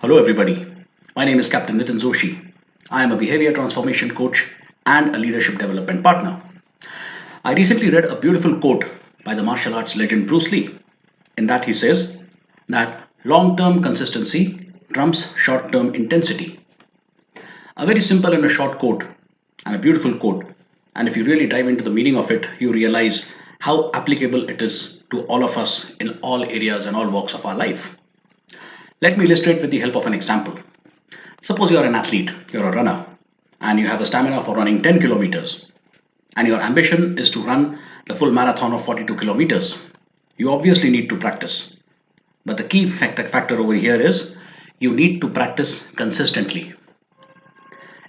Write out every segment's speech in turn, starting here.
Hello, everybody. My name is Captain Nitin Joshi. I am a behavior transformation coach and a leadership development partner. I recently read a beautiful quote by the martial arts legend Bruce Lee. In that, he says that long term consistency trumps short term intensity. A very simple and a short quote, and a beautiful quote. And if you really dive into the meaning of it, you realize how applicable it is to all of us in all areas and all walks of our life. Let me illustrate with the help of an example. Suppose you are an athlete, you're a runner, and you have the stamina for running 10 kilometers, and your ambition is to run the full marathon of 42 kilometers. You obviously need to practice. But the key factor over here is you need to practice consistently.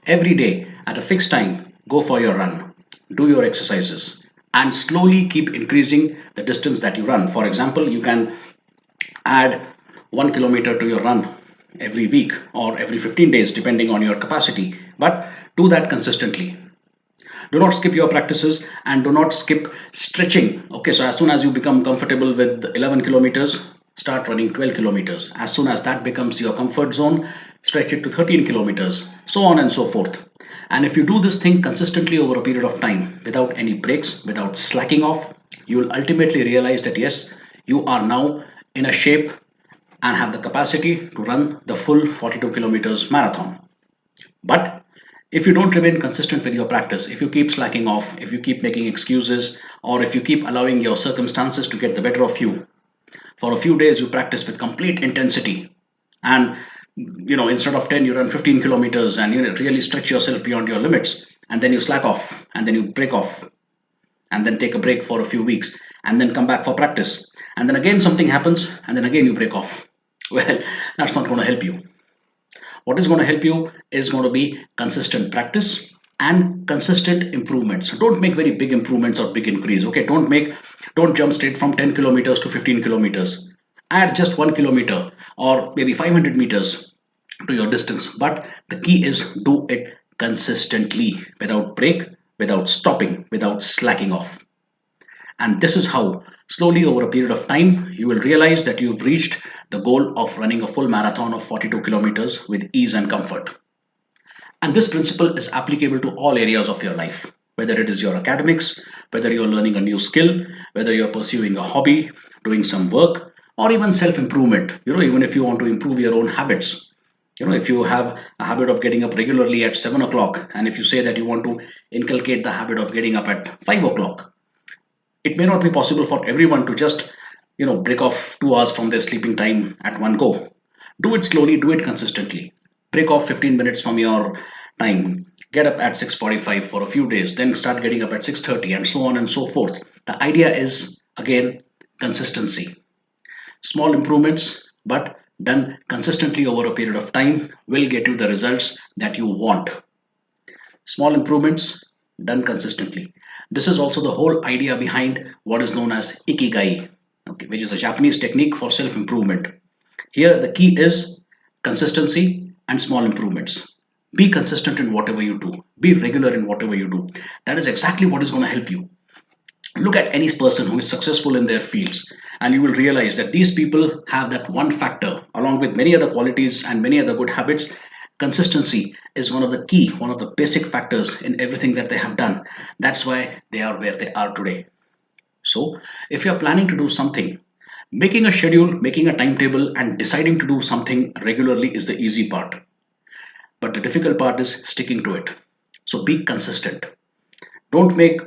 Every day at a fixed time, go for your run, do your exercises, and slowly keep increasing the distance that you run. For example, you can add 1 kilometer to your run every week or every 15 days, depending on your capacity. But do that consistently. Do not skip your practices and do not skip stretching. Okay, so as soon as you become comfortable with 11 kilometers, start running 12 kilometers. As soon as that becomes your comfort zone, stretch it to 13 kilometers, so on and so forth. And if you do this thing consistently over a period of time without any breaks, without slacking off, you will ultimately realize that yes, you are now in a shape and have the capacity to run the full 42 kilometers marathon. But if you don't remain consistent with your practice, if you keep slacking off, if you keep making excuses, or if you keep allowing your circumstances to get the better of you, for a few days you practice with complete intensity, and instead of 10 you run 15 kilometers, and really stretch yourself beyond your limits, and then you slack off, and then you break off, and then take a break for a few weeks, and then come back for practice, and then again something happens, and then again you break off. Well, that's not going to help you. What is going to help you is going to be consistent practice and consistent improvements. So don't make very big improvements or big increase. Okay, don't jump straight from 10 kilometers to 15 kilometers. Add just 1 kilometer or maybe 500 meters to your distance. But the key is do it consistently, without break, without stopping, without slacking off. And this is how, slowly over a period of time, you will realize that you've reached the goal of running a full marathon of 42 kilometers with ease and comfort. And this principle is applicable to all areas of your life, whether it is your academics, whether you're learning a new skill, whether you're pursuing a hobby, doing some work, or even self improvement. Even if you want to improve your own habits. If you have a habit of getting up regularly at 7 o'clock, and if you say that you want to inculcate the habit of getting up at 5 o'clock, it may not be possible for everyone to just break off 2 hours from their sleeping time at one go. Do it slowly, do it consistently. Break off 15 minutes from your time, get up at 6:45 for a few days, then start getting up at 6:30, and so on and so forth. The idea is, again, consistency. Small improvements, but done consistently over a period of time, will get you the results that you want. Small improvements done consistently. This is also the whole idea behind what is known as Ikigai, okay, which is a Japanese technique for self improvement. Here, the key is consistency and small improvements. Be consistent in whatever you do, be regular in whatever you do. That is exactly what is going to help you. Look at any person who is successful in their fields, and you will realize that these people have that one factor, along with many other qualities and many other good habits. Consistency is one of the key, one of the basic factors in everything that they have done. That's why they are where they are today. So, if you're planning to do something, making a schedule, making a timetable, and deciding to do something regularly is the easy part. But the difficult part is sticking to it. So, be consistent. Don't make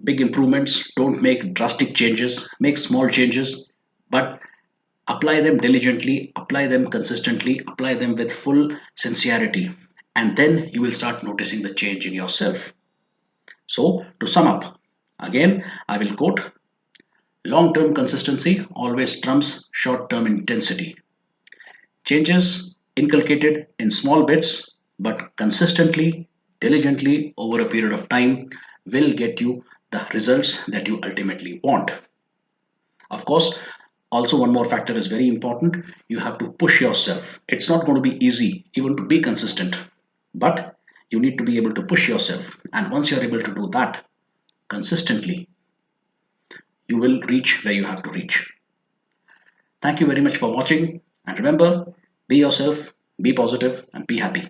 big improvements, don't make drastic changes, make small changes, but apply them diligently, apply them consistently, apply them with full sincerity, and then you will start noticing the change in yourself. So, to sum up, again, I will quote: long term consistency always trumps short term intensity. Changes inculcated in small bits but consistently, diligently over a period of time will get you the results that you ultimately want. Of course, also one more factor is very important. You have to push yourself. It's not going to be easy even to be consistent, but you need to be able to push yourself. And once you're able to do that consistently, you will reach where you have to reach. Thank you very much for watching. And remember, be yourself, Be positive and be happy.